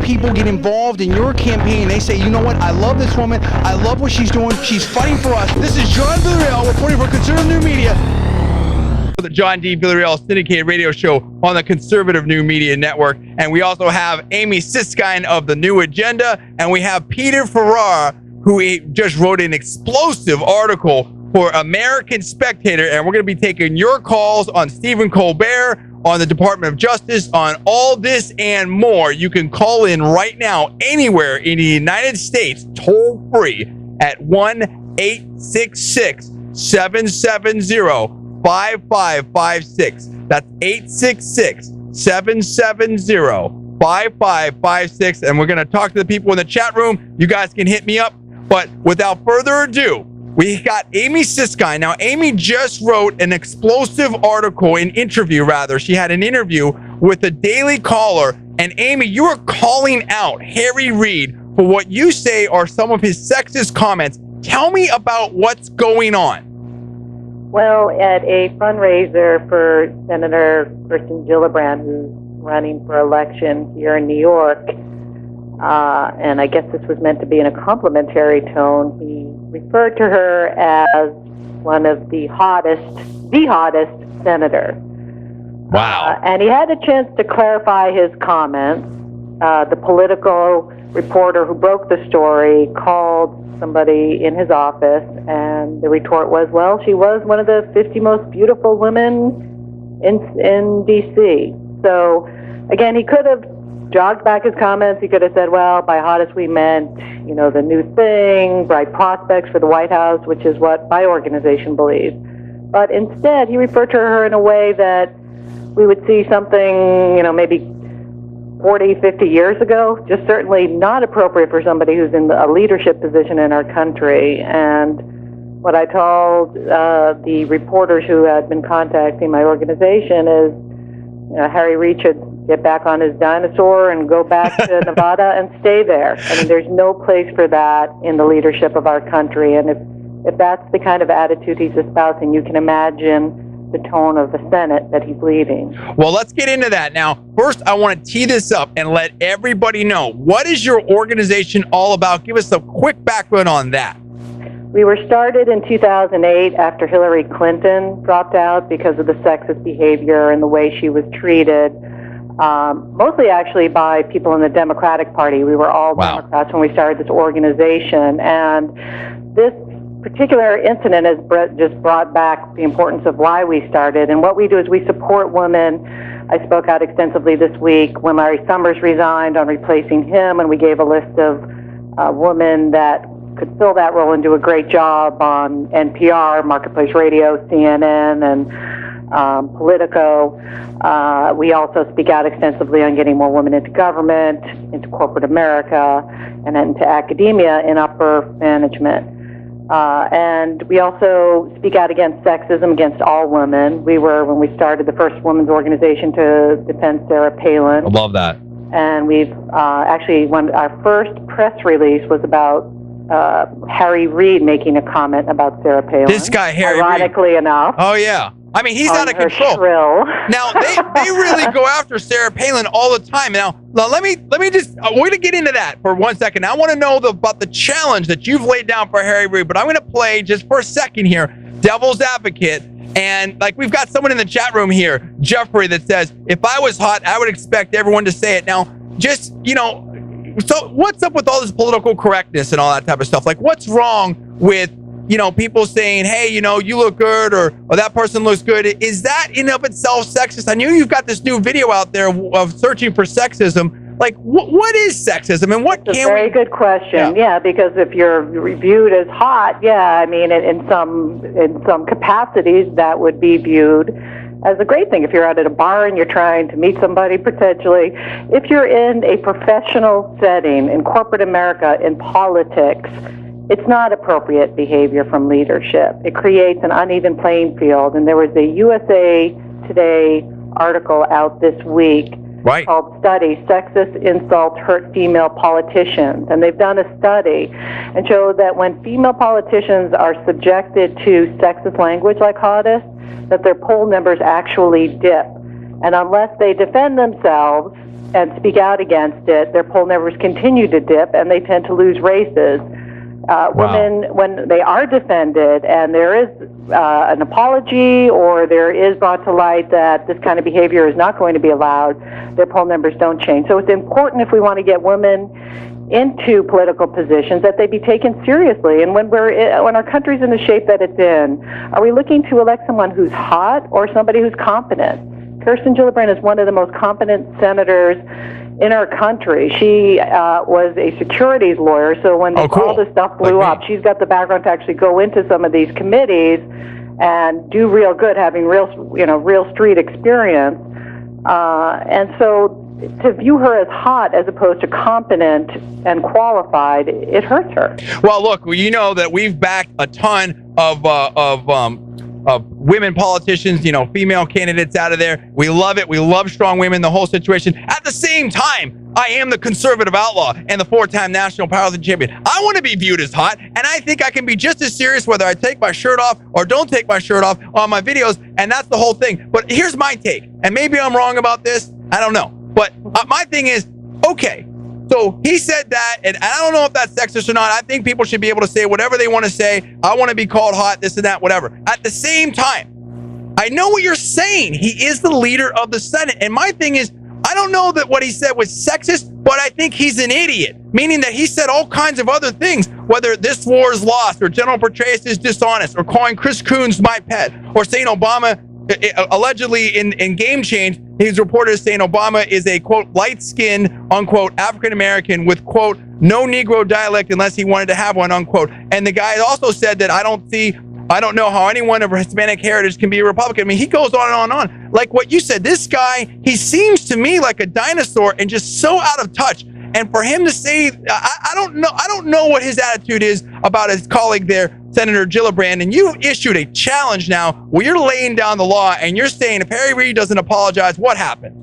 people get involved in your campaign. They say, you know what, I love this woman. I love what she's doing. She's fighting for us. This is John Villarreal reporting for Conservative New Media. The John D. Villarreal syndicated radio show on the Conservative New Media Network. And we also have Amy Siskind of the New Agenda. And we have Peter Ferrara, who just wrote an explosive article for American Spectator. And we're going to be taking your calls on Stephen Colbert, on the Department of Justice, on all this and more. You can call in right now anywhere in the United States, toll free at 1-866-770-5556. That's 866-770-5556. And we're going to talk to the people in the chat room. You guys can hit me up. But without further ado, we got Amy Siskind. Now, Amy just wrote an explosive article, an interview rather. She had an interview with the Daily Caller. And Amy, you are calling out Harry Reid for what you say are some of his sexist comments. Tell me about what's going on. Well, at a fundraiser for Senator Kirsten Gillibrand, who's running for election here in New York, and I guess this was meant to be in a complimentary tone, he referred to her as one of the hottest senator. Wow. And he had a chance to clarify his comments. The political reporter who broke the story called somebody in his office, and the retort was, well, she was one of the 50 most beautiful women in D.C. So, again, he could have jogged back his comments. He could have said, well, by hottest we meant, you know, the new thing, bright prospects for the White House, which is what my organization believes. But instead, he referred to her in a way that we would see something, you know, maybe 40, 50 years ago, just certainly not appropriate for somebody who's in a leadership position in our country. And what I told the reporters who had been contacting my organization is, you know, Harry Reid should get back on his dinosaur and go back to Nevada and stay there. I mean, there's no place for that in the leadership of our country. And if that's the kind of attitude he's espousing, you can imagine the tone of the Senate that he's leading. Well, let's get into that. Now, first, I want to tee this up and let everybody know, what is your organization all about? Give us a quick background on that. We were started in 2008 after Hillary Clinton dropped out because of the sexist behavior and the way she was treated, mostly actually by people in the Democratic Party. We were all Democrats when we started this organization. And this particular incident has just brought back the importance of why we started. And what we do is we support women. I spoke out extensively this week when Larry Summers resigned on replacing him, and we gave a list of women that could fill that role and do a great job on NPR, Marketplace Radio, CNN, and Politico. We also speak out extensively on getting more women into government, into corporate America, and into academia in upper management. And we also speak out against sexism, against all women. We were, when we started, the first women's organization to defend Sarah Palin. I love that. And we've actually, our first press release was about Harry Reid making a comment about Sarah Palin. This guy, Harry Reid. Ironically enough. Oh, yeah. I mean, he's out of control. Shrill. Now, they really go after Sarah Palin all the time. Now let me just, we're going to get into that for 1 second. I want to know about the challenge that you've laid down for Harry Reid, but I'm going to play just for a second here, devil's advocate. And like, we've got someone in the chat room here, Jeffrey, that says, if I was hot, I would expect everyone to say it. Now, just, you know, so what's up with all this political correctness and all that type of stuff? Like, what's wrong with, you know, people saying, hey, you know, you look good, or that person looks good? Is that in of itself sexist? I know you've got this new video out there of searching for sexism. Like, what is sexism, and what That's can a very good question. Yeah, because if you're viewed as hot, yeah, I mean, in some capacities, that would be viewed as a great thing. If you're out at a bar and you're trying to meet somebody potentially, if you're in a professional setting, in corporate America, in politics, it's not appropriate behavior from leadership. It creates an uneven playing field. And there was a USA Today article out this week called Study, Sexist Insults Hurt Female Politicians. And they've done a study and showed that when female politicians are subjected to sexist language like hottest, that their poll numbers actually dip. And unless they defend themselves and speak out against it, their poll numbers continue to dip, and they tend to lose races. Women, when they are defended and there is an apology or there is brought to light that this kind of behavior is not going to be allowed, their poll numbers don't change. So it's important, if we want to get women into political positions, that they be taken seriously. And when our country's in the shape that it's in, are we looking to elect someone who's hot or somebody who's competent? Kirsten Gillibrand is one of the most competent senators in our country. She was a securities lawyer, so when all this stuff blew up, she's got the background to actually go into some of these committees and do real good, having real street experience. And so to view her as hot as opposed to competent and qualified, it hurts her. Well, look, you know that we've backed a ton of women politicians, female candidates out of there. We love it. We love strong women, the whole situation. At the same time, I am the conservative outlaw and the 4-time national powerlifting champion. I want to be viewed as hot, and I think I can be just as serious whether I take my shirt off or don't take my shirt off on my videos, and that's the whole thing. But here's my take, and maybe I'm wrong about this. I don't know. But my thing is, okay, so he said that, and I don't know if that's sexist or not. I think people should be able to say whatever they want to say. I want to be called hot, this and that, whatever. At the same time, I know what you're saying. He is the leader of the Senate. And my thing is, I don't know that what he said was sexist, but I think he's an idiot, meaning that he said all kinds of other things, whether this war is lost or General Petraeus is dishonest or calling Chris Coons my pet or saying Obama allegedly in Game Change, he's reported as saying Obama is a, quote, light-skinned, unquote, African-American with, quote, no Negro dialect unless he wanted to have one, unquote. And the guy also said that I don't know how anyone of Hispanic heritage can be a Republican. I mean, he goes on and on and on. Like what you said, this guy, he seems to me like a dinosaur and just so out of touch. And for him to say, I don't know what his attitude is about his colleague there, Senator Gillibrand, and you've issued a challenge now where you're laying down the law and you're saying if Harry Reid doesn't apologize, what happened?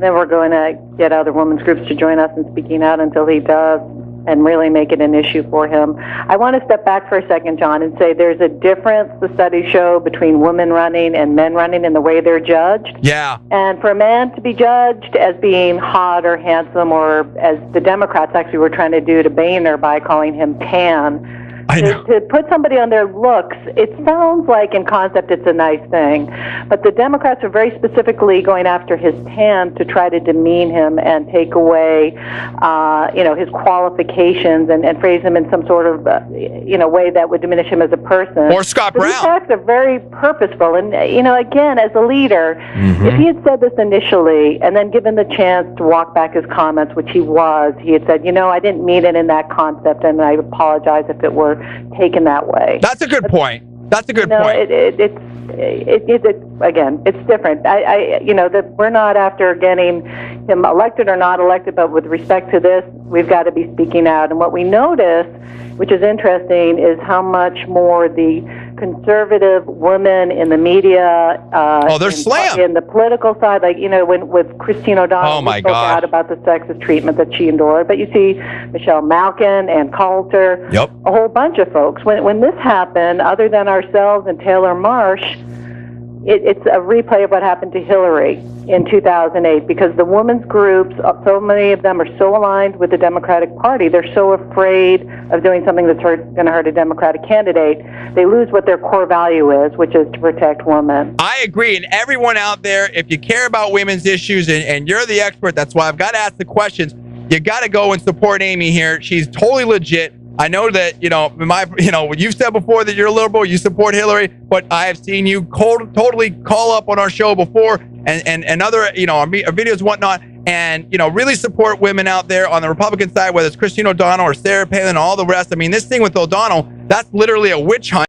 Then we're going to get other women's groups to join us in speaking out until he does, and really make it an issue for him. I want to step back for a second, John, and say there's a difference, the studies show, between women running and men running in the way they're judged. Yeah. And for a man to be judged as being hot or handsome, or as the Democrats actually were trying to do to Boehner by calling him tan, to put somebody on their looks, it sounds like in concept it's a nice thing, but the Democrats are very specifically going after his tan to try to demean him and take away, his qualifications and phrase him in some sort of, way that would diminish him as a person. Or Scott Brown. These acts are very purposeful, and again, as a leader, if he had said this initially and then given the chance to walk back his comments, which he had said, I didn't mean it in that concept, and I apologize if it were taken that way. That's a good point. That's a good point. Again, it's different. That we're not after getting him elected or not elected, but with respect to this, we've got to be speaking out. And what we notice, which is interesting, is how much more the conservative women in the media, they're slammed in the political side, like with Christine O'Donnell, who spoke out about the sexist treatment that she endured. But you see Michelle Malkin and Coulter, a whole bunch of folks. When this happened, other than ourselves and Taylor Marsh, it's a replay of what happened to Hillary in 2008, because the women's groups, so many of them are so aligned with the Democratic Party, they're so afraid of doing something that's going to hurt a Democratic candidate, they lose what their core value is, which is to protect women. I agree, and everyone out there, if you care about women's issues and you're the expert, that's why I've got to ask the questions, you got to go and support Amy here. She's totally legit. I know that, you've said before that you're a liberal, you support Hillary, but I have seen you totally call up on our show before and other, our videos and whatnot, and, really support women out there on the Republican side, whether it's Christine O'Donnell or Sarah Palin and all the rest. I mean, this thing with O'Donnell, that's literally a witch hunt.